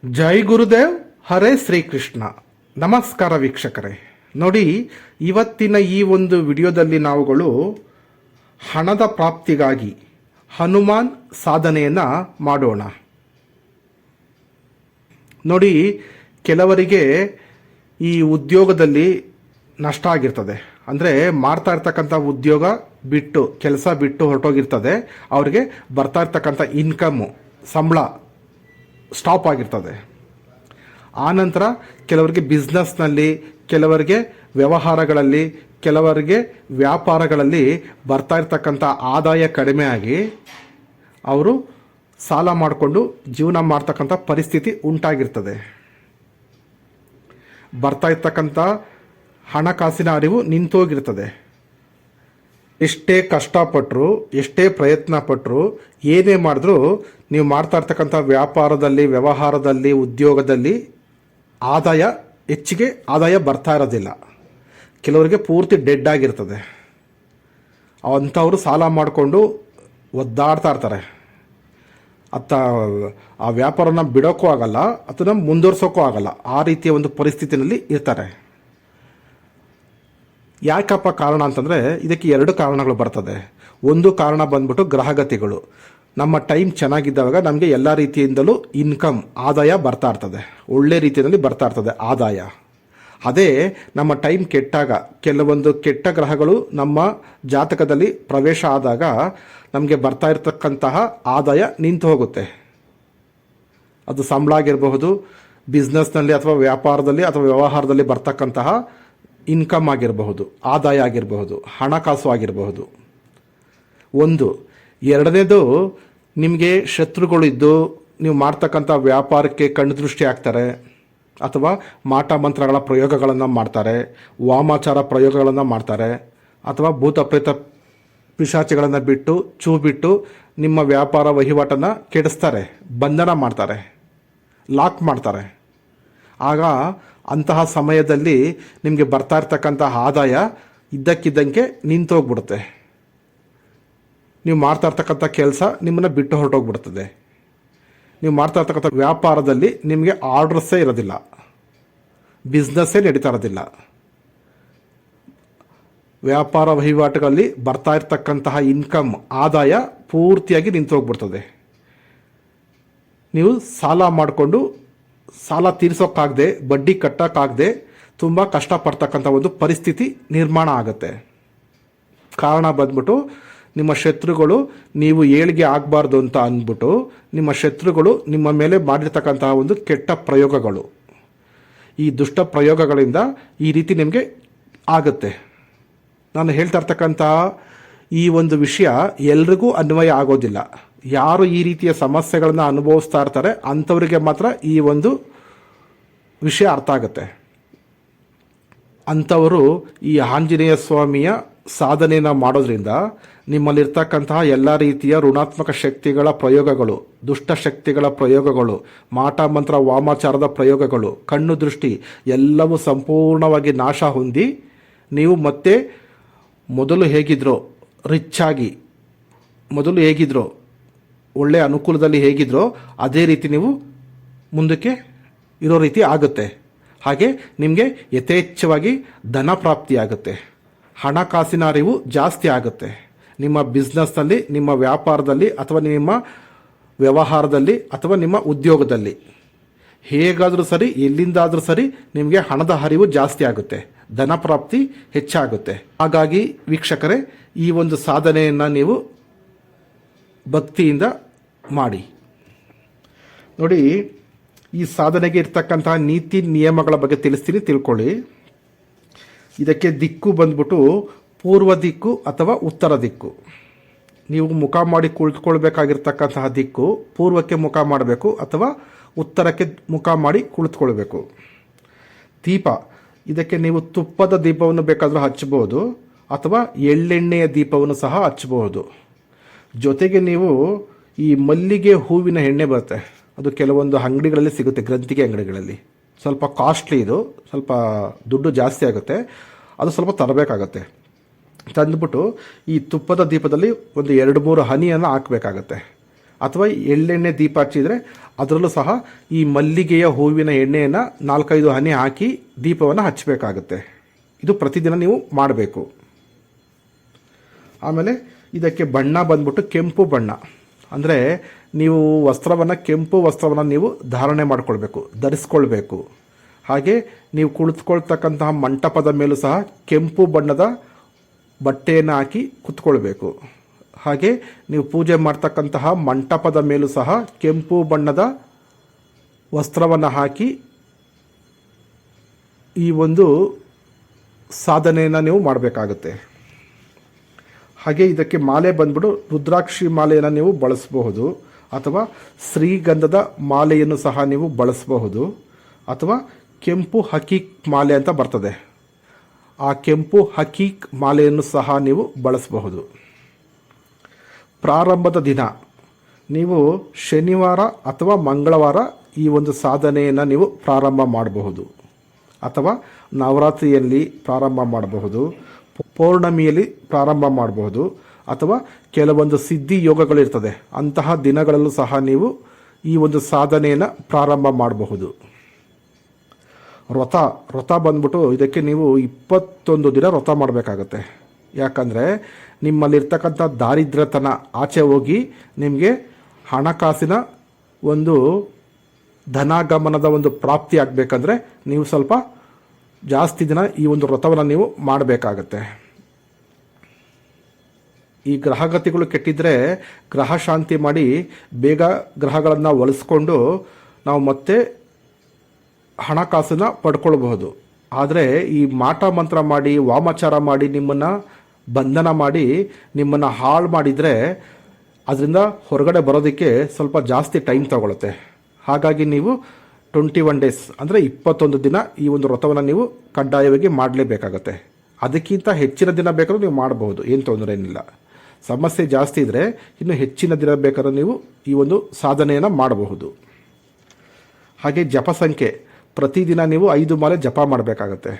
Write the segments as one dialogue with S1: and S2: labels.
S1: ಜೈ ಗುರುದೇವ್, ಹರೇ ಶ್ರೀಕೃಷ್ಣ. ನಮಸ್ಕಾರ ವೀಕ್ಷಕರೇ. ನೋಡಿ, ಇವತ್ತಿನ ಈ ಒಂದು ವಿಡಿಯೋದಲ್ಲಿ ನಾವುಗಳು ಹಣದ ಪ್ರಾಪ್ತಿಗಾಗಿ ಹನುಮಾನ್ ಸಾಧನೆಯನ್ನು ಮಾಡೋಣ. ನೋಡಿ, ಕೆಲವರಿಗೆ ಈ ಉದ್ಯೋಗದಲ್ಲಿ ನಷ್ಟ ಆಗಿರ್ತದೆ. ಅಂದರೆ ಮಾಡ್ತಾ ಇರ್ತಕ್ಕಂಥ ಉದ್ಯೋಗ ಬಿಟ್ಟು, ಕೆಲಸ ಬಿಟ್ಟು ಹೊರಟೋಗಿರ್ತದೆ. ಅವರಿಗೆ ಬರ್ತಾ ಇರ್ತಕ್ಕಂಥ ಇನ್ಕಮ್ಮು, ಸಂಬಳ ಸ್ಟಾಪ್ ಆಗಿರ್ತದೆ. ಆನಂತರ ಕೆಲವರಿಗೆ ಬಿಸ್ನೆಸ್ನಲ್ಲಿ, ಕೆಲವರಿಗೆ ವ್ಯವಹಾರಗಳಲ್ಲಿ, ಕೆಲವರಿಗೆ ವ್ಯಾಪಾರಗಳಲ್ಲಿ ಬರ್ತಾ ಇರ್ತಕ್ಕಂಥ ಆದಾಯ ಕಡಿಮೆ ಆಗಿ ಅವರು ಸಾಲ ಮಾಡಿಕೊಂಡು ಜೀವನ ಮಾಡ್ತಕ್ಕಂಥ ಪರಿಸ್ಥಿತಿ ಉಂಟಾಗಿರ್ತದೆ. ಬರ್ತಾ ಇರ್ತಕ್ಕಂಥ ಹಣಕಾಸಿನ ಅರಿವು ನಿಂತೋಗಿರ್ತದೆ. ಎಷ್ಟೇ ಕಷ್ಟಪಟ್ಟರು, ಎಷ್ಟೇ ಪ್ರಯತ್ನ ಪಟ್ಟರು, ಏನೇ ಮಾಡಿದ್ರೂ ನೀವು ಮಾಡ್ತಾ ಇರ್ತಕ್ಕಂಥ ವ್ಯಾಪಾರದಲ್ಲಿ, ವ್ಯವಹಾರದಲ್ಲಿ, ಉದ್ಯೋಗದಲ್ಲಿ ಹೆಚ್ಚಿಗೆ ಆದಾಯ ಬರ್ತಾ ಇರೋದಿಲ್ಲ. ಕೆಲವರಿಗೆ ಪೂರ್ತಿ ಡೆಡ್ ಆಗಿರ್ತದೆ. ಅಂಥವರು ಸಾಲ ಮಾಡಿಕೊಂಡು ಒದ್ದಾಡ್ತಾ ಇರ್ತಾರೆ. ಆ ವ್ಯಾಪಾರನ ಬಿಡೋಕ್ಕೂ ಆಗಲ್ಲ, ಅದನ್ನು ಮುಂದುವರ್ಸೋಕ್ಕೂ ಆಗಲ್ಲ. ಆ ರೀತಿಯ ಒಂದು ಪರಿಸ್ಥಿತಿನಲ್ಲಿ ಇರ್ತಾರೆ. ಯಾಕಪ್ಪ ಕಾರಣ ಅಂತಂದರೆ, ಇದಕ್ಕೆ ಎರಡು ಕಾರಣಗಳು ಬರ್ತದೆ. ಒಂದು ಕಾರಣ ಬಂದ್ಬಿಟ್ಟು ಗ್ರಹಗತಿಗಳು. ನಮ್ಮ ಟೈಮ್ ಚೆನ್ನಾಗಿದ್ದಾಗ ನಮಗೆ ಎಲ್ಲ ರೀತಿಯಿಂದಲೂ ಇನ್ಕಮ್, ಆದಾಯ ಬರ್ತಾ ಇರ್ತದೆ, ಒಳ್ಳೆ ರೀತಿಯಲ್ಲಿ ಬರ್ತಾ ಇರ್ತದೆ ಆದಾಯ. ಅದೇ ನಮ್ಮ ಟೈಮ್ ಕೆಟ್ಟಾಗ, ಕೆಲವೊಂದು ಕೆಟ್ಟ ಗ್ರಹಗಳು ನಮ್ಮ ಜಾತಕದಲ್ಲಿ ಪ್ರವೇಶ ಆದಾಗ ನಮಗೆ ಬರ್ತಾ ಇರತಕ್ಕಂತಹ ಆದಾಯ ನಿಂತು ಹೋಗುತ್ತೆ. ಅದು ಸಂಬಳ ಆಗಿರಬಹುದು, ಬಿಸ್ನೆಸ್ನಲ್ಲಿ ಅಥವಾ ವ್ಯಾಪಾರದಲ್ಲಿ ಅಥವಾ ವ್ಯವಹಾರದಲ್ಲಿ ಬರ್ತಕ್ಕಂತಹ ಇನ್ಕಮ್ ಆಗಿರಬಹುದು, ಆದಾಯ ಆಗಿರಬಹುದು, ಹಣಕಾಸು ಆಗಿರಬಹುದು. ಒಂದು. ಎರಡನೇದು, ನಿಮಗೆ ಶತ್ರುಗಳಿದ್ದು ನೀವು ಮಾಡ್ತಕ್ಕಂಥ ವ್ಯಾಪಾರಕ್ಕೆ ಕಣ್ಣು ದೃಷ್ಟಿ ಆಗ್ತಾರೆ, ಅಥವಾ ಮಾಟ ಮಂತ್ರಗಳ ಪ್ರಯೋಗಗಳನ್ನು ಮಾಡ್ತಾರೆ, ವಾಮಾಚಾರ ಪ್ರಯೋಗಗಳನ್ನು ಮಾಡ್ತಾರೆ, ಅಥವಾ ಭೂತ ಪ್ರೇತ ಪಿಶಾಚಿಗಳನ್ನು ಬಿಟ್ಟು ನಿಮ್ಮ ವ್ಯಾಪಾರ ವಹಿವಾಟನ್ನು ಕೆಡಿಸ್ತಾರೆ, ಬಂಧನ ಮಾಡ್ತಾರೆ, ಲಾಕ್ ಮಾಡ್ತಾರೆ. ಆಗ ಅಂತಹ ಸಮಯದಲ್ಲಿ ನಿಮಗೆ ಬರ್ತಾ ಇರ್ತಕ್ಕಂತಹ ಆದಾಯ ಇದ್ದಕ್ಕಿದ್ದಂಗೆ ನಿಂತೋಗ್ಬಿಡುತ್ತೆ. ನೀವು ಮಾಡ್ತಾ ಇರ್ತಕ್ಕಂಥ ಕೆಲಸ ನಿಮ್ಮನ್ನು ಬಿಟ್ಟು ಹೊರಟೋಗ್ಬಿಡ್ತದೆ. ನೀವು ಮಾಡ್ತಾ ಇರ್ತಕ್ಕಂಥ ವ್ಯಾಪಾರದಲ್ಲಿ ನಿಮಗೆ ಆರ್ಡರ್ಸೇ ಇರೋದಿಲ್ಲ, ಬಿಸ್ನೆಸ್ಸೇ ನಡೀತಾ ಇರೋದಿಲ್ಲ. ವ್ಯಾಪಾರ ವಹಿವಾಟುಗಳಲ್ಲಿ ಬರ್ತಾ ಇರ್ತಕ್ಕಂತಹ ಇನ್ಕಮ್, ಆದಾಯ ಪೂರ್ತಿಯಾಗಿ ನಿಂತೋಗ್ಬಿಡ್ತದೆ. ನೀವು ಸಾಲ ಮಾಡಿಕೊಂಡು ಸಾಲ ತೀರಿಸೋಕ್ಕಾಗದೆ, ಬಡ್ಡಿ ಕಟ್ಟೋಕ್ಕಾಗದೆ ತುಂಬ ಕಷ್ಟಪಡ್ತಕ್ಕಂಥ ಒಂದು ಪರಿಸ್ಥಿತಿ ನಿರ್ಮಾಣ ಆಗುತ್ತೆ. ಕಾರಣ ಬಂದ್ಬಿಟ್ಟು ನಿಮ್ಮ ಶತ್ರುಗಳು ನೀವು ಏಳಿಗೆ ಆಗಬಾರ್ದು ಅಂತ ಅಂದ್ಬಿಟ್ಟು ನಿಮ್ಮ ಶತ್ರುಗಳು ನಿಮ್ಮ ಮೇಲೆ ಮಾಡಿರ್ತಕ್ಕಂತಹ ಒಂದು ಕೆಟ್ಟ ಪ್ರಯೋಗಗಳು. ಈ ದುಷ್ಟ ಪ್ರಯೋಗಗಳಿಂದ ಈ ರೀತಿ ನಿಮಗೆ ಆಗುತ್ತೆ. ನಾನು ಹೇಳ್ತಾ ಇರ್ತಕ್ಕಂತಹ ಈ ಒಂದು ವಿಷಯ ಎಲ್ರಿಗೂ ಅನ್ವಯ ಆಗೋದಿಲ್ಲ. ಯಾರು ಈ ರೀತಿಯ ಸಮಸ್ಯೆಗಳನ್ನು ಅನುಭವಿಸ್ತಾ ಇರ್ತಾರೆ ಅಂಥವರಿಗೆ ಮಾತ್ರ ಈ ಒಂದು ವಿಷಯ ಅರ್ಥ ಆಗುತ್ತೆ. ಅಂಥವರು ಈ ಆಂಜನೇಯ ಸ್ವಾಮಿಯ ಸಾಧನೆಯನ್ನು ಮಾಡೋದ್ರಿಂದ ನಿಮ್ಮಲ್ಲಿರ್ತಕ್ಕಂತಹ ಎಲ್ಲ ರೀತಿಯ ಋಣಾತ್ಮಕ ಶಕ್ತಿಗಳ ಪ್ರಯೋಗಗಳು, ದುಷ್ಟಶಕ್ತಿಗಳ ಪ್ರಯೋಗಗಳು, ಮಾಟ ಮಂತ್ರ ವಾಮಾಚಾರದ ಪ್ರಯೋಗಗಳು, ಕಣ್ಣು ದೃಷ್ಟಿ ಎಲ್ಲವೂ ಸಂಪೂರ್ಣವಾಗಿ ನಾಶ ಹೊಂದಿ ನೀವು ಮತ್ತೆ ಮೊದಲು ಹೇಗಿದ್ರೋ ರಿಚ್ಚಾಗಿ, ಮೊದಲು ಹೇಗಿದ್ರೋ ಒಳ್ಳೆಯ ಅನುಕೂಲದಲ್ಲಿ ಹೇಗಿದ್ರೋ ಅದೇ ರೀತಿ ನೀವು ಮುಂದಕ್ಕೆ ಇರೋ ರೀತಿ ಆಗುತ್ತೆ. ಹಾಗೆ ನಿಮಗೆ ಯಥೇಚ್ಛವಾಗಿ ಧನ ಪ್ರಾಪ್ತಿಯಾಗುತ್ತೆ, ಹಣಕಾಸಿನ ಅರಿವು ಜಾಸ್ತಿ ಆಗುತ್ತೆ. ನಿಮ್ಮ ಬಿಸ್ನೆಸ್ನಲ್ಲಿ, ನಿಮ್ಮ ವ್ಯಾಪಾರದಲ್ಲಿ, ಅಥವಾ ನಿಮ್ಮ ವ್ಯವಹಾರದಲ್ಲಿ, ಅಥವಾ ನಿಮ್ಮ ಉದ್ಯೋಗದಲ್ಲಿ ಹೇಗಾದರೂ ಸರಿ, ಎಲ್ಲಿಂದಾದರೂ ಸರಿ ನಿಮಗೆ ಹಣದ ಹರಿವು ಜಾಸ್ತಿ ಆಗುತ್ತೆ, ಧನ ಪ್ರಾಪ್ತಿ ಹೆಚ್ಚಾಗುತ್ತೆ. ಹಾಗಾಗಿ ವೀಕ್ಷಕರೇ, ಈ ಒಂದು ಸಾಧನೆಯನ್ನು ನೀವು ಭಕ್ತಿಯಿಂದ ಮಾಡಿ. ನೋಡಿ, ಈ ಸಾಧನೆಗೆ ಇರ್ತಕ್ಕಂತಹ ನೀತಿ ನಿಯಮಗಳ ಬಗ್ಗೆ ತಿಳಿಸ್ತೀನಿ, ತಿಳ್ಕೊಳ್ಳಿ. ಇದಕ್ಕೆ ದಿಕ್ಕು ಬಂದ್ಬಿಟ್ಟು ಪೂರ್ವ ದಿಕ್ಕು ಅಥವಾ ಉತ್ತರ ದಿಕ್ಕು. ನೀವು ಮುಖ ಮಾಡಿ ಕುಳಿತುಕೊಳ್ಬೇಕಾಗಿರ್ತಕ್ಕಂತಹ ದಿಕ್ಕು ಪೂರ್ವಕ್ಕೆ ಮುಖ ಮಾಡಬೇಕು ಅಥವಾ ಉತ್ತರಕ್ಕೆ ಮುಖ ಮಾಡಿ ಕುಳಿತುಕೊಳ್ಬೇಕು. ದೀಪ, ಇದಕ್ಕೆ ನೀವು ತುಪ್ಪದ ದೀಪವನ್ನು ಬೇಕಾದರೂ ಹಚ್ಚಬಹುದು ಅಥವಾ ಎಳ್ಳೆಣ್ಣೆಯ ದೀಪವನ್ನು ಸಹ ಹಚ್ಚಬಹುದು. ಜೊತೆಗೆ ನೀವು ಈ ಮಲ್ಲಿಗೆ ಹೂವಿನ ಎಣ್ಣೆ ಬರುತ್ತೆ, ಅದು ಕೆಲವೊಂದು ಅಂಗಡಿಗಳಲ್ಲಿ ಸಿಗುತ್ತೆ, ಗ್ರಂಥಿಗೆ ಅಂಗಡಿಗಳಲ್ಲಿ. ಸ್ವಲ್ಪ ಕಾಸ್ಟ್ಲಿ, ಇದು ಸ್ವಲ್ಪ ದುಡ್ಡು ಜಾಸ್ತಿ ಆಗುತ್ತೆ, ಅದು ಸ್ವಲ್ಪ ತರಬೇಕಾಗತ್ತೆ. ತಂದುಬಿಟ್ಟು ಈ ತುಪ್ಪದ ದೀಪದಲ್ಲಿ ಒಂದು 2-3 ಹನಿಯನ್ನು ಹಾಕಬೇಕಾಗತ್ತೆ. ಅಥವಾ ಎಳ್ಳೆಣ್ಣೆ ದೀಪ ಹಚ್ಚಿದರೆ ಅದರಲ್ಲೂ ಸಹ ಈ ಮಲ್ಲಿಗೆಯ ಹೂವಿನ ಎಣ್ಣೆಯನ್ನು 4-5 ಹನಿ ಹಾಕಿ ದೀಪವನ್ನು ಹಚ್ಚಬೇಕಾಗುತ್ತೆ. ಇದು ಪ್ರತಿದಿನ ನೀವು ಮಾಡಬೇಕು. ಆಮೇಲೆ ಇದಕ್ಕೆ ಬಣ್ಣ ಬಂದ್ಬಿಟ್ಟು ಕೆಂಪು ಬಣ್ಣ. ಅಂದರೆ ನೀವು ಕೆಂಪು ವಸ್ತ್ರವನ್ನು ನೀವು ಧಾರಣೆ ಮಾಡಿಕೊಳ್ಬೇಕು, ಧರಿಸ್ಕೊಳ್ಬೇಕು. ಹಾಗೆ ನೀವು ಕುಳಿತುಕೊಳ್ತಕ್ಕಂತಹ ಮಂಟಪದ ಮೇಲೂ ಸಹ ಕೆಂಪು ಬಣ್ಣದ ಬಟ್ಟೆಯನ್ನು ಹಾಕಿ ಕುತ್ಕೊಳ್ಬೇಕು. ಹಾಗೆ ನೀವು ಪೂಜೆ ಮಾಡ್ತಕ್ಕಂತಹ ಮಂಟಪದ ಮೇಲೂ ಸಹ ಕೆಂಪು ಬಣ್ಣದ ವಸ್ತ್ರವನ್ನು ಹಾಕಿ ಈ ಒಂದು ಸಾಧನೆಯನ್ನು ನೀವು ಮಾಡಬೇಕಾಗುತ್ತೆ. ಹಾಗೆ ಇದಕ್ಕೆ ಮಾಲೆ ಬಂದ್ಬಿಟ್ಟು ರುದ್ರಾಕ್ಷಿ ಮಾಲೆಯನ್ನು ನೀವು ಬಳಸಬಹುದು, ಅಥವಾ ಶ್ರೀಗಂಧದ ಮಾಲೆಯನ್ನು ಸಹ ನೀವು ಬಳಸಬಹುದು, ಅಥವಾ ಕೆಂಪು ಹಕೀಕ್ ಮಾಲೆ ಅಂತ ಬರ್ತದೆ, ಆ ಕೆಂಪು ಹಕೀಕ್ ಮಾಲೆಯನ್ನು ಸಹ ನೀವು ಬಳಸಬಹುದು. ಪ್ರಾರಂಭದ ದಿನ ನೀವು ಶನಿವಾರ ಅಥವಾ ಮಂಗಳವಾರ ಈ ಒಂದು ಸಾಧನೆಯನ್ನು ನೀವು ಪ್ರಾರಂಭ ಮಾಡಬಹುದು, ಅಥವಾ ನವರಾತ್ರಿಯಲ್ಲಿ ಪ್ರಾರಂಭ ಮಾಡಬಹುದು, ಪೌರ್ಣಮಿಯಲ್ಲಿ ಪ್ರಾರಂಭ ಮಾಡಬಹುದು, ಅಥವಾ ಕೆಲವೊಂದು ಸಿದ್ಧಿ ಯೋಗಗಳಿರ್ತದೆ ಅಂತಹ ದಿನಗಳಲ್ಲೂ ಸಹ ನೀವು ಈ ಒಂದು ಸಾಧನೆಯನ್ನು ಪ್ರಾರಂಭ ಮಾಡಬಹುದು. ವ್ರತ ಬಂದ್ಬಿಟ್ಟು ಇದಕ್ಕೆ ನೀವು 21 ದಿನ ವ್ರತ ಮಾಡಬೇಕಾಗತ್ತೆ. ಯಾಕಂದರೆ ನಿಮ್ಮಲ್ಲಿರ್ತಕ್ಕಂಥ ದಾರಿದ್ರ್ಯತನ ಆಚೆ ಹೋಗಿ ನಿಮಗೆ ಹಣಕಾಸಿನ ಒಂದು ಧನಾಗಮನದ ಒಂದು ಪ್ರಾಪ್ತಿ ಆಗಬೇಕಂದ್ರೆ ನೀವು ಸ್ವಲ್ಪ ಜಾಸ್ತಿ ದಿನ ಈ ಒಂದು ವ್ರತವನ್ನು ನೀವು ಮಾಡಬೇಕಾಗತ್ತೆ. ಈ ಗ್ರಹಗತಿಗಳು ಕೆಟ್ಟಿದ್ದರೆ ಗ್ರಹ ಶಾಂತಿ ಮಾಡಿ ಬೇಗ ಗ್ರಹಗಳನ್ನು ಒಲಿಸ್ಕೊಂಡು ನಾವು ಮತ್ತೆ ಹಣಕಾಸನ್ನು ಪಡ್ಕೊಳ್ಬಹುದು. ಆದರೆ ಈ ಮಾಟ ಮಂತ್ರ ಮಾಡಿ ವಾಮಾಚಾರ ಮಾಡಿ ನಿಮ್ಮನ್ನು ಬಂಧನ ಮಾಡಿ ನಿಮ್ಮನ್ನು ಹಾಳು ಮಾಡಿದರೆ ಅದರಿಂದ ಹೊರಗಡೆ ಬರೋದಕ್ಕೆ ಸ್ವಲ್ಪ ಜಾಸ್ತಿ ಟೈಮ್ ತಗೊಳುತ್ತೆ. ಹಾಗಾಗಿ ನೀವು 21 ಡೇಸ್ ಅಂದರೆ 21 ದಿನ ಈ ಒಂದು ವ್ರತವನ್ನು ನೀವು ಕಡ್ಡಾಯವಾಗಿ ಮಾಡಲೇಬೇಕಾಗತ್ತೆ. ಅದಕ್ಕಿಂತ ಹೆಚ್ಚಿನ ದಿನ ಬೇಕಾದ್ರೂ ನೀವು ಮಾಡಬಹುದು, ಏನು ತೊಂದರೆ ಏನಿಲ್ಲ. ಸಮಸ್ಯೆ ಜಾಸ್ತಿ ಇದ್ದರೆ ಇನ್ನು ಹೆಚ್ಚಿನ ದಿನ ಬೇಕಾದ್ರೂ ನೀವು ಈ ಒಂದು ಸಾಧನೆಯನ್ನು ಮಾಡಬಹುದು. ಹಾಗೆ ಜಪ ಸಂಖ್ಯೆ ಪ್ರತಿದಿನ ನೀವು 5 ಮಾಲೆ ಜಪ ಮಾಡಬೇಕಾಗತ್ತೆ.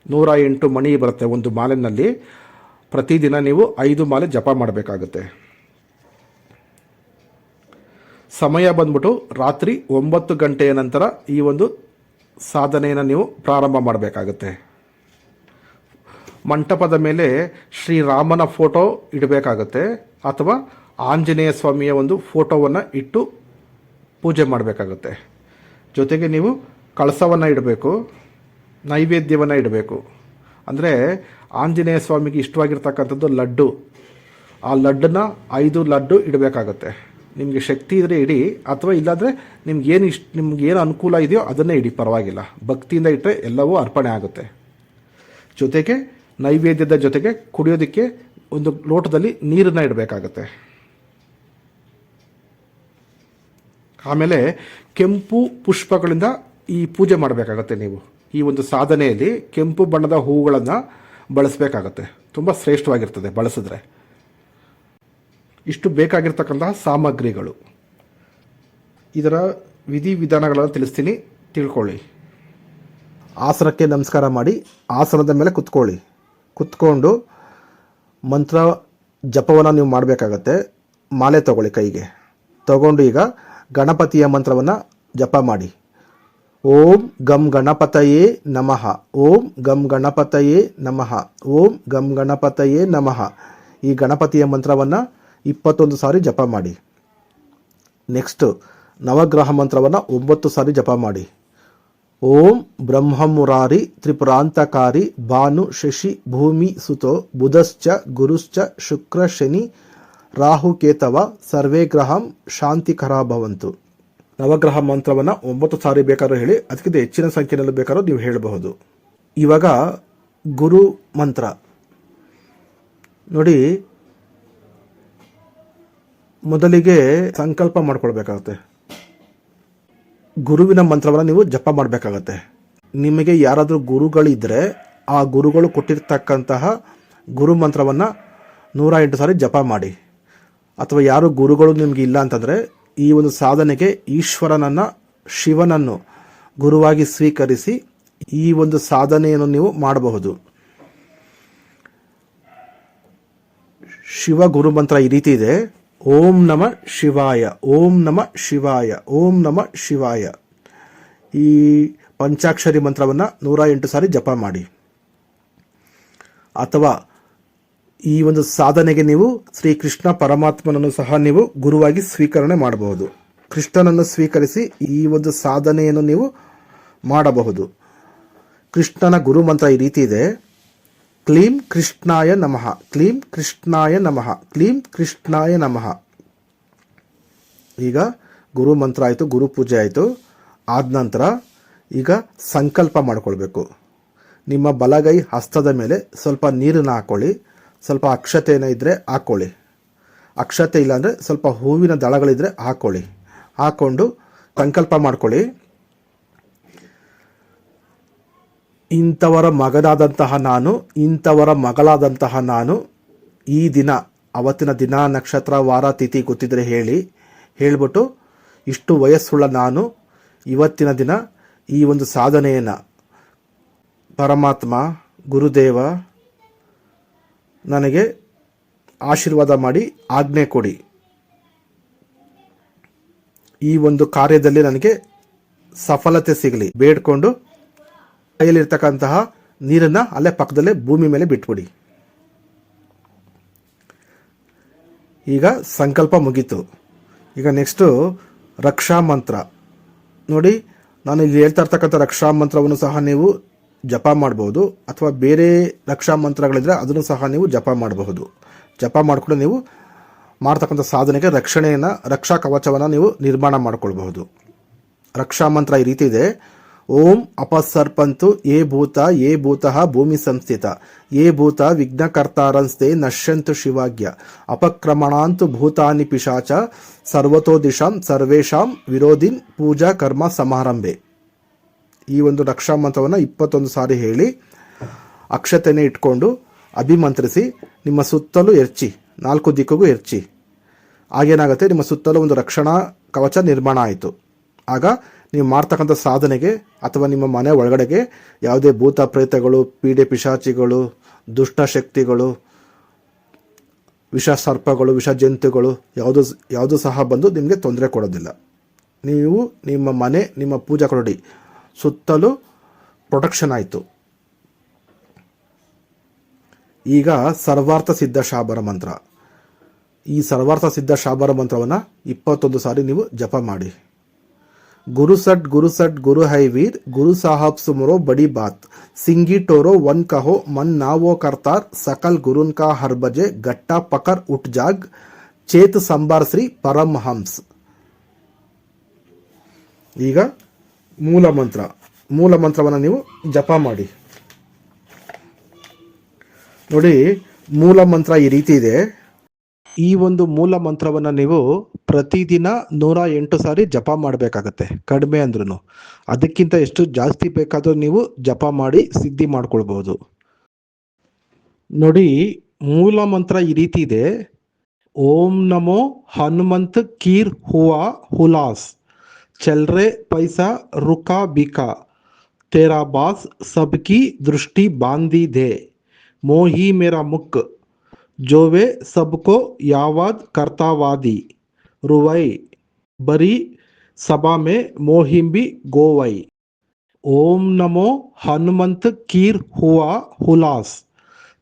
S1: 108 ಮಣಿ ಬರುತ್ತೆ ಒಂದು ಮಾಲೆನಲ್ಲಿ. ಪ್ರತಿದಿನ ನೀವು 5 ಮಾಲೆ ಜಪ ಮಾಡಬೇಕಾಗುತ್ತೆ. ಸಮಯ ಬಂದ್ಬಿಟ್ಟು ರಾತ್ರಿ 9 ಗಂಟೆಯ ನಂತರ ಈ ಒಂದು ಸಾಧನೆಯನ್ನು ನೀವು ಪ್ರಾರಂಭ ಮಾಡಬೇಕಾಗುತ್ತೆ. ಮಂಟಪದ ಮೇಲೆ ಶ್ರೀರಾಮನ ಫೋಟೋ ಇಡಬೇಕಾಗತ್ತೆ, ಅಥವಾ ಆಂಜನೇಯ ಸ್ವಾಮಿಯ ಒಂದು ಫೋಟೋವನ್ನು ಇಟ್ಟು ಪೂಜೆ ಮಾಡಬೇಕಾಗುತ್ತೆ. ಜೊತೆಗೆ ನೀವು ಕಳಸವನ್ನು ಇಡಬೇಕು, ನೈವೇದ್ಯವನ್ನು ಇಡಬೇಕು. ಅಂದರೆ ಆಂಜನೇಯ ಸ್ವಾಮಿಗೆ ಇಷ್ಟವಾಗಿರ್ತಕ್ಕಂಥದ್ದು ಲಡ್ಡು, ಆ ಲಡ್ಡನ್ನ 5 ಲಡ್ಡು ಇಡಬೇಕಾಗತ್ತೆ. ನಿಮಗೆ ಶಕ್ತಿ ಇದ್ದರೆ ಇಡಿ, ಅಥವಾ ಇಲ್ಲಾಂದರೆ ನಿಮ್ಗೇನು ಅನುಕೂಲ ಇದೆಯೋ ಅದನ್ನೇ ಇಡಿ, ಪರವಾಗಿಲ್ಲ. ಭಕ್ತಿಯಿಂದ ಇಟ್ಟರೆ ಎಲ್ಲವೂ ಅರ್ಪಣೆ ಆಗುತ್ತೆ. ಜೊತೆಗೆ ನೈವೇದ್ಯದ ಜೊತೆಗೆ ಕುಡಿಯೋದಕ್ಕೆ ಒಂದು ಲೋಟದಲ್ಲಿ ನೀರನ್ನು ಇಡಬೇಕಾಗತ್ತೆ. ಆಮೇಲೆ ಕೆಂಪು ಪುಷ್ಪಗಳಿಂದ ಈ ಪೂಜೆ ಮಾಡಬೇಕಾಗತ್ತೆ. ನೀವು ಈ ಒಂದು ಸಾಧನೆಯಲ್ಲಿ ಕೆಂಪು ಬಣ್ಣದ ಹೂಗಳನ್ನು ಬಳಸಬೇಕಾಗತ್ತೆ. ತುಂಬ ಶ್ರೇಷ್ಠವಾಗಿರ್ತದೆ ಬಳಸಿದ್ರೆ. ಇಷ್ಟು ಬೇಕಾಗಿರ್ತಕ್ಕಂತಹ ಸಾಮಗ್ರಿಗಳು. ಇದರ ವಿಧಿವಿಧಾನಗಳನ್ನು ತಿಳಿಸ್ತೀನಿ, ತಿಳ್ಕೊಳ್ಳಿ. ಆಸನಕ್ಕೆ ನಮಸ್ಕಾರ ಮಾಡಿ ಆಸನದ ಮೇಲೆ ಕುತ್ಕೊಂಡು ಮಂತ್ರ ಜಪವನ್ನು ನೀವು ಮಾಡಬೇಕಾಗತ್ತೆ. ಮಾಲೆ ತಗೊಳ್ಳಿ ಕೈಗೆ ತಗೊಂಡು ಈಗ ಗಣಪತಿಯ ಮಂತ್ರವನ್ನು ಜಪ ಮಾಡಿ. ಓಂ ಗಂ ಗಣಪತಯೇ ನಮಃ, ಓಂ ಗಂ ಗಣಪತಯೇ ನಮಃ, ಓಂ ಗಂ ಗಣಪತಯೇ ನಮಃ. ಈ ಗಣಪತಿಯ ಮಂತ್ರವನ್ನು 21 ಸಾರಿ ಜಪ ಮಾಡಿ. ನೆಕ್ಸ್ಟ್ ನವಗ್ರಹ ಮಂತ್ರವನ್ನು 9 ಸಾರಿ ಜಪ ಮಾಡಿ. ಓಂ ಬ್ರಹ್ಮಮುರಾರಿ ತ್ರಿಪುರಾಂತಕಾರಿ ಭಾನು ಶಶಿ ಭೂಮಿ ಸುತೋ ಬುಧಶ್ಚ ಗುರುಶ್ಚ ಶುಕ್ರ ಶನಿ ರಾಹುಕೇತವ ಸರ್ವೇ ಗ್ರಹಂ ಶಾಂತಿಕರ ಭವಂತು. ನವಗ್ರಹ ಮಂತ್ರವನ್ನು 9 ಸಾರಿ ಬೇಕಾದ್ರೂ ಹೇಳಿ, ಅದಕ್ಕಿಂತ ಹೆಚ್ಚಿನ ಸಂಖ್ಯೆಯಲ್ಲಿ ಬೇಕಾದ್ರೂ ನೀವು ಹೇಳಬಹುದು. ಇವಾಗ ಗುರು ಮಂತ್ರ ನೋಡಿ. ಮೊದಲಿಗೆ ಸಂಕಲ್ಪ ಮಾಡ್ಕೊಳ್ಬೇಕಾಗತ್ತೆ. ಗುರುವಿನ ಮಂತ್ರವನ್ನು ನೀವು ಜಪ ಮಾಡಬೇಕಾಗತ್ತೆ. ನಿಮಗೆ ಯಾರಾದರೂ ಗುರುಗಳಿದ್ದರೆ ಆ ಗುರುಗಳು ಕೊಟ್ಟಿರ್ತಕ್ಕಂತಹ ಗುರು ಮಂತ್ರವನ್ನು 108 ಸಾರಿ ಜಪ ಮಾಡಿ. ಅಥವಾ ಯಾರು ಗುರುಗಳು ನಿಮಗೆ ಇಲ್ಲ ಅಂತಂದರೆ ಈ ಒಂದು ಸಾಧನೆಗೆ ಈಶ್ವರನನ್ನು, ಶಿವನನ್ನು ಗುರುವಾಗಿ ಸ್ವೀಕರಿಸಿ ಈ ಒಂದು ಸಾಧನೆಯನ್ನು ನೀವು ಮಾಡಬಹುದು. ಶಿವ ಗುರು ಮಂತ್ರ ಈ ರೀತಿ ಇದೆ. ಓಂ ನಮ ಶಿವಾಯ, ಓಂ ನಮ ಶಿವಾಯ, ಓಂ ನಮ ಶಿವಾಯ. ಈ ಪಂಚಾಕ್ಷರಿ ಮಂತ್ರವನ್ನು 108 ಸಾರಿ ಜಪ ಮಾಡಿ. ಅಥವಾ ಈ ಒಂದು ಸಾಧನೆಗೆ ನೀವು ಶ್ರೀಕೃಷ್ಣ ಪರಮಾತ್ಮನನ್ನು ಸಹ ನೀವು ಗುರುವಾಗಿ ಸ್ವೀಕರಣೆ ಮಾಡಬಹುದು. ಕೃಷ್ಣನನ್ನು ಸ್ವೀಕರಿಸಿ ಈ ಒಂದು ಸಾಧನೆಯನ್ನು ನೀವು ಮಾಡಬಹುದು. ಕೃಷ್ಣನ ಗುರು ಮಂತ್ರ ಈ ರೀತಿ ಇದೆ: ಕ್ಲೀಂ ಕೃಷ್ಣಾಯ ನಮಃ, ಕ್ಲೀಂ ಕೃಷ್ಣಾಯ ನಮಃ, ಕ್ಲೀಂ ಕೃಷ್ಣಾಯ ನಮಃ. ಈಗ ಗುರು ಮಂತ್ರ ಆಯಿತು, ಗುರು ಪೂಜೆ ಆಯಿತು. ಆದ ನಂತರ ಈಗ ಸಂಕಲ್ಪ ಮಾಡಿಕೊಳ್ಬೇಕು. ನಿಮ್ಮ ಬಲಗೈ ಹಸ್ತದ ಮೇಲೆ ಸ್ವಲ್ಪ ನೀರನ್ನು ಹಾಕ್ಕೊಳ್ಳಿ. ಸ್ವಲ್ಪ ಅಕ್ಷತೆ ಏನೋ ಇದ್ದರೆ ಹಾಕ್ಕೊಳ್ಳಿ. ಅಕ್ಷತೆ ಇಲ್ಲಾಂದರೆ ಸ್ವಲ್ಪ ಹೂವಿನ ದಳಗಳಿದ್ರೆ ಹಾಕ್ಕೊಳ್ಳಿ. ಹಾಕ್ಕೊಂಡು ಸಂಕಲ್ಪ ಮಾಡ್ಕೊಳ್ಳಿ: ಇಂಥವರ ಮಗನಾದಂತಹ ನಾನು, ಇಂಥವರ ಮಗಳಾದಂತಹ ನಾನು, ಈ ದಿನ, ಅವತ್ತಿನ ದಿನ, ನಕ್ಷತ್ರ, ವಾರ, ತಿಥಿ ಗೊತ್ತಿದ್ರೆ ಹೇಳಿಬಿಟ್ಟು ಇಷ್ಟು ವಯಸ್ಸುಳ್ಳ ನಾನು ಇವತ್ತಿನ ದಿನ ಈ ಒಂದು ಸಾಧನೆಯನ್ನು ಪರಮಾತ್ಮ ಗುರುದೇವ ನನಗೆ ಆಶೀರ್ವಾದ ಮಾಡಿ ಆಜ್ಞೆ ಕೊಡಿ. ಈ ಒಂದು ಕಾರ್ಯದಲ್ಲಿ ನನಗೆ ಸಫಲತೆ ಸಿಗಲಿ ಬೇಡ್ಕೊಂಡು ಕೈಯಲ್ಲಿರ್ತಕ್ಕಂತಹ ನೀರನ್ನು ಅಲ್ಲೇ ಪಕ್ಕದಲ್ಲೇ ಭೂಮಿ ಮೇಲೆ ಬಿಟ್ಬಿಡಿ. ಈಗ ಸಂಕಲ್ಪ ಮುಗೀತು. ಈಗ ನೆಕ್ಸ್ಟು ರಕ್ಷಾ ಮಂತ್ರ ನೋಡಿ. ನಾನು ಇಲ್ಲಿ ಹೇಳ್ತಾ ಇರ್ತಕ್ಕಂಥ ರಕ್ಷಾ ಮಂತ್ರವನ್ನು ಸಹ ನೀವು ಜಪ ಮಾಡ್ಬೋದು. ಅಥವಾ ಬೇರೆ ರಕ್ಷಾ ಮಂತ್ರಗಳಿದ್ರೆ ಅದನ್ನು ಸಹ ನೀವು ಜಪ ಮಾಡಬಹುದು. ಜಪ ಮಾಡಿಕೊಂಡು ನೀವು ಮಾಡ್ತಕ್ಕಂಥ ಸಾಧನೆಗೆ ರಕ್ಷಾ ಕವಚವನ್ನು ನೀವು ನಿರ್ಮಾಣ ಮಾಡ್ಕೊಳ್ಬಹುದು. ರಕ್ಷಾ ಮಂತ್ರ ಈ ರೀತಿ ಇದೆ: ಓಂ ಅಪಸರ್ಪಂತು ಯೇ ಭೂತಃ ಭೂಮಿ ಸಂಸ್ಥಿತ ಯೇ ಭೂತ ವಿಘ್ನಕರ್ತಾರಂಸ್ತೆ ನಶ್ಯಂತು ಶಿವಾಜ್ಞ ಅಪಕ್ರಮಣಾಂತು ಭೂತಾನಿ ಪಿಶಾಚ ಸರ್ವತೋ ದಿಶಾಂ ಸರ್ವೇಷಾಂ ವಿರೋಧಿನ್ ಪೂಜಾ ಕರ್ಮ ಸಮಾರಂಭೆ. ಈ ಒಂದು ರಕ್ಷಾ ಮಂತ್ರವನ್ನು 21 ಸಾರಿ ಹೇಳಿ ಅಕ್ಷತೆನೇ ಇಟ್ಕೊಂಡು ಅಭಿಮಂತ್ರಿಸಿ ನಿಮ್ಮ ಸುತ್ತಲೂ ಎರಚಿ, 4 ದಿಕ್ಕಿಗೂ ಎರಚಿ. ಆಗೇನಾಗುತ್ತೆ, ನಿಮ್ಮ ಸುತ್ತಲೂ ಒಂದು ರಕ್ಷಣಾ ಕವಚ ನಿರ್ಮಾಣ ಆಯಿತು. ಆಗ ನೀವು ಮಾಡ್ತಕ್ಕಂಥ ಸಾಧನೆಗೆ ಅಥವಾ ನಿಮ್ಮ ಮನೆ ಒಳಗಡೆಗೆ ಯಾವುದೇ ಭೂತ ಪ್ರೇತಗಳು, ಪೀಡೆ ಪಿಶಾಚಿಗಳು, ದುಷ್ಟಶಕ್ತಿಗಳು, ವಿಷ ಸರ್ಪಗಳು, ವಿಷ ಜಂತುಗಳು ಯಾವುದು ಸಹ ಬಂದು ನಿಮಗೆ ತೊಂದರೆ ಕೊಡೋದಿಲ್ಲ. ನೀವು ನಿಮ್ಮ ಮನೆ, ನಿಮ್ಮ ಪೂಜಾ ಕೊರಡಿ ಸುತ್ತಲೂ ಪ್ರೊಟೆಕ್ಷನ್ ಆಯಿತು. ಈಗ ಸರ್ವಾರ್ಥ ಸಿದ್ಧ ಶಾಬರ ಮಂತ್ರ. ಈ ಸರ್ವಾರ್ಥ ಸಿದ್ಧ ಶಾಬರ ಮಂತ್ರವನ್ನು 21 ಸಾರಿ ನೀವು ಜಪ ಮಾಡಿ. ಗುರು ಸಟ್ ಗುರು ಹೈ ವೀರ್ ಗುರು ಸಾಹಬ್ ಸುಮರೋ ಬಡಿ ಬಾತ್ ಸಿಂಗಿ ಟೋರೋ ಒನ್ ಕಹೋ ಮನ್ ನಾವೋ ಕರ್ತಾರ್ ಸಕಲ್ ಗುರುನ್ ಕಾ ಹರ್ ಬಜೆ ಗಟ್ಟಾ ಪಕರ್ ಉಟ್ ಜಾಗ್ ಚೇತ್ ಸಂಬಾರ್ ಶ್ರೀ ಪರಮಹಂಸ್. ಈಗ ಮೂಲ ಮಂತ್ರವನ್ನು ನೀವು ಜಪ ಮಾಡಿ ನೋಡಿ. ಮೂಲ ಮಂತ್ರ ಈ ರೀತಿ ಇದೆ. ಈ ಒಂದು ಮೂಲ ಮಂತ್ರವನ್ನು ನೀವು ಪ್ರತಿದಿನ 108 ಸಾರಿ ಜಪ ಮಾಡಬೇಕಾಗತ್ತೆ. ಕಡಿಮೆ ಅಂದ್ರೂ ಅದಕ್ಕಿಂತ ಎಷ್ಟು ಜಾಸ್ತಿ ಬೇಕಾದರೂ ನೀವು ಜಪ ಮಾಡಿ ಸಿದ್ಧಿ ಮಾಡ್ಕೊಳ್ಬಹುದು ನೋಡಿ. ಮೂಲ ಮಂತ್ರ ಈ ರೀತಿ ಇದೆ: ಓಂ ನಮೋ ಹನುಮಂತ್ ಕೀರ್ ಹುವಾ ಹುಲಾಸ್ ಚಲ್ರೆ ಪೈಸಾ ರುಕಾ ಬಿಕಾ तेरा बास सबकी दृष्टि बांधी दे मोही मेरा मुख जो वे सबको यावाद करतावादी रुवई बरी सभा में मोहिम्बी गोवई. ओम नमो हनुमंत कीर हुआ हुलास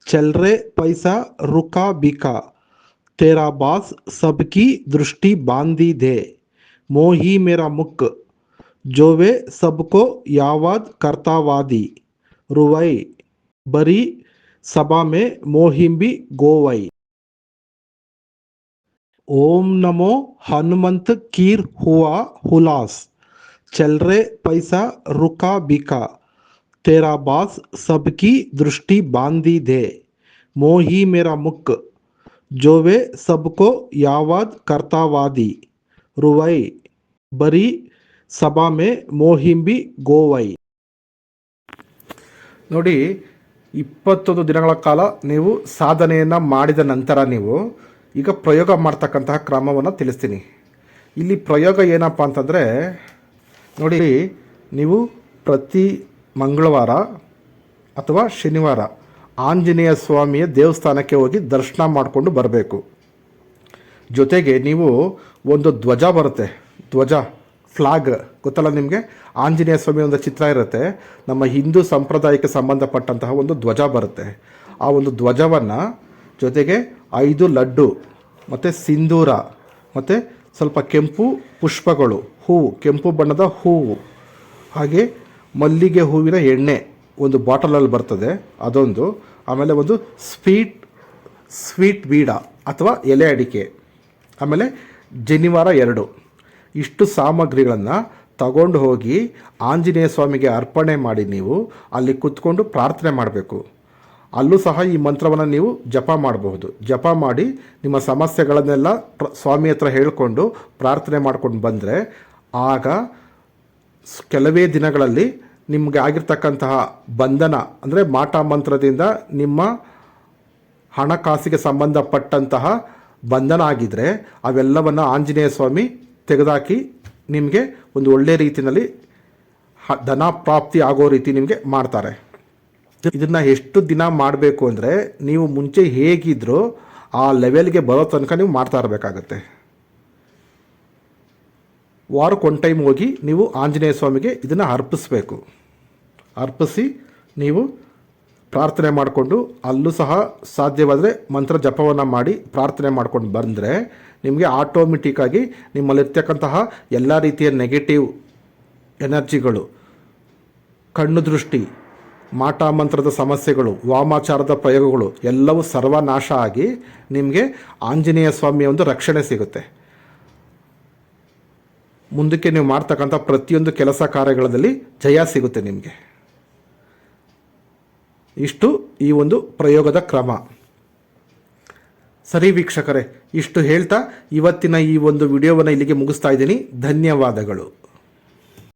S1: चलरे पैसा रुका बिका तेरा बास सबकी दृष्टि बांधी दे मोही मेरा मुख जो वे सबको यावाद करतावादी रुवई बरी सभा में मोहिम्बी गोवई. ओम नमो हनुमंत कीर हुआ हुलास चलरे पैसा रुका बिका तेरा बास सबकी दृष्टि बांधी दे मोही मेरा मुख जो वे सबको यावाद करतावादी रुवई बरी ಸಭಾ ಮೇ ಮೋಹಿಂಬಿ ಗೋವೈ. ನೋಡಿ, 21 ದಿನಗಳ ಕಾಲ ನೀವು ಸಾಧನೆಯನ್ನು ಮಾಡಿದ ನಂತರ ನೀವು ಈಗ ಪ್ರಯೋಗ ಮಾಡ್ತಕ್ಕಂತಹ ಕ್ರಮವನ್ನು ತಿಳಿಸ್ತೀನಿ. ಇಲ್ಲಿ ಪ್ರಯೋಗ ಏನಪ್ಪ ಅಂತಂದರೆ ನೋಡಿ, ನೀವು ಪ್ರತಿ ಮಂಗಳವಾರ ಅಥವಾ ಶನಿವಾರ ಆಂಜನೇಯ ಸ್ವಾಮಿಯ ದೇವಸ್ಥಾನಕ್ಕೆ ಹೋಗಿ ದರ್ಶನ ಮಾಡಿಕೊಂಡು ಬರಬೇಕು. ಜೊತೆಗೆ ನೀವು ಒಂದು ಧ್ವಜ ಬರುತ್ತೆ, ಧ್ವಜ ಫ್ಲಾಗ್ ಗೊತ್ತಲ್ಲ ನಿಮಗೆ, ಆಂಜನೇಯ ಸ್ವಾಮಿ ಒಂದು ಚಿತ್ರ ಇರುತ್ತೆ, ನಮ್ಮ ಹಿಂದೂ ಸಂಪ್ರದಾಯಕ್ಕೆ ಸಂಬಂಧಪಟ್ಟಂತಹ ಒಂದು ಧ್ವಜ ಬರುತ್ತೆ. ಆ ಒಂದು ಧ್ವಜವನ್ನು ಜೊತೆಗೆ 5 ಲಡ್ಡು ಮತ್ತು ಸಿಂಧೂರ ಮತ್ತು ಸ್ವಲ್ಪ ಕೆಂಪು ಪುಷ್ಪಗಳು, ಹೂವು, ಕೆಂಪು ಬಣ್ಣದ ಹೂವು, ಹಾಗೆ ಮಲ್ಲಿಗೆ ಹೂವಿನ ಎಣ್ಣೆ ಒಂದು ಬಾಟಲಲ್ಲಿ ಬರ್ತದೆ ಅದೊಂದು, ಆಮೇಲೆ ಒಂದು ಸ್ವೀಟ್ ಬೀಡ ಅಥವಾ ಎಲೆ ಅಡಿಕೆ, ಆಮೇಲೆ ಜನಿವಾರ 2, ಇಷ್ಟು ಸಾಮಗ್ರಿಗಳನ್ನು ತಗೊಂಡು ಹೋಗಿ ಆಂಜನೇಯ ಸ್ವಾಮಿಗೆ ಅರ್ಪಣೆ ಮಾಡಿ ನೀವು ಅಲ್ಲಿ ಕೂತ್ಕೊಂಡು ಪ್ರಾರ್ಥನೆ ಮಾಡಬೇಕು. ಅಲ್ಲೂ ಸಹ ಈ ಮಂತ್ರವನ್ನು ನೀವು ಜಪ ಮಾಡಬಹುದು. ಜಪ ಮಾಡಿ ನಿಮ್ಮ ಸಮಸ್ಯೆಗಳನ್ನೆಲ್ಲ ಸ್ವಾಮಿ ಹತ್ರ ಹೇಳಿಕೊಂಡು ಪ್ರಾರ್ಥನೆ ಮಾಡ್ಕೊಂಡು ಬಂದರೆ ಆಗ ಕೆಲವೇ ದಿನಗಳಲ್ಲಿ ನಿಮಗೆ ಆಗಿರ್ತಕ್ಕಂತಹ ಬಂಧನ ಅಂದರೆ ಮಾಟ ಮಂತ್ರದಿಂದ ನಿಮ್ಮ ಹಣಕಾಸಿಗೆ ಸಂಬಂಧಪಟ್ಟಂತಹ ಬಂಧನ ಆಗಿದ್ದರೆ ಅವೆಲ್ಲವನ್ನು ಆಂಜನೇಯ ಸ್ವಾಮಿ ತೆಗೆದುಹಾಕಿ ನಿಮಗೆ ಒಂದು ಒಳ್ಳೆಯ ರೀತಿಯಲ್ಲಿ ಧನ ಪ್ರಾಪ್ತಿ ಆಗೋ ರೀತಿ ನಿಮಗೆ ಮಾಡ್ತಾರೆ. ಇದನ್ನು ಎಷ್ಟು ದಿನ ಮಾಡಬೇಕು ಅಂದರೆ ನೀವು ಮುಂಚೆ ಹೇಗಿದ್ರೋ ಆ ಲೆವೆಲ್ಗೆ ಬರೋ ತನಕ ನೀವು ಮಾಡ್ತಾ ಇರಬೇಕಾಗತ್ತೆ. ವಾರಕ್ಕೆ 1 ಟೈಮ್ ಹೋಗಿ ನೀವು ಆಂಜನೇಯ ಸ್ವಾಮಿಗೆ ಇದನ್ನು ಅರ್ಪಿಸಬೇಕು. ಅರ್ಪಿಸಿ ನೀವು ಪ್ರಾರ್ಥನೆ ಮಾಡಿಕೊಂಡು ಅಲ್ಲೂ ಸಹ ಸಾಧ್ಯವಾದರೆ ಮಂತ್ರ ಜಪವನ್ನು ಮಾಡಿ ಪ್ರಾರ್ಥನೆ ಮಾಡ್ಕೊಂಡು ಬಂದರೆ ನಿಮಗೆ ಆಟೋಮೆಟಿಕ್ಕಾಗಿ ನಿಮ್ಮಲ್ಲಿರ್ತಕ್ಕಂತಹ ಎಲ್ಲ ರೀತಿಯ ನೆಗೆಟಿವ್ ಎನರ್ಜಿಗಳು, ಕಣ್ಣು ದೃಷ್ಟಿ, ಮಾಟ ಮಂತ್ರದ ಸಮಸ್ಯೆಗಳು, ವಾಮಾಚಾರದ ಪ್ರಯೋಗಗಳು ಎಲ್ಲವೂ ಸರ್ವನಾಶ ಆಗಿ ನಿಮಗೆ ಆಂಜನೇಯ ಸ್ವಾಮಿಯ ಒಂದು ರಕ್ಷಣೆ ಸಿಗುತ್ತೆ. ಮುಂದಕ್ಕೆ ನೀವು ಮಾಡ್ತಕ್ಕಂಥ ಪ್ರತಿಯೊಂದು ಕೆಲಸ ಕಾರ್ಯಗಳಲ್ಲಿ ಜಯ ಸಿಗುತ್ತೆ ನಿಮಗೆ. ಇಷ್ಟು ಈ ಒಂದು ಪ್ರಯೋಗದ ಕ್ರಮ. ಸರಿ ವೀಕ್ಷಕರೇ, ಇಷ್ಟು ಹೇಳ್ತಾ ಇವತ್ತಿನ ಈ ಒಂದು ವಿಡಿಯೋವನ್ನು ಇಲ್ಲಿಗೆ ಮುಗಿಸ್ತಾ ಇದ್ದೀನಿ. ಧನ್ಯವಾದಗಳು.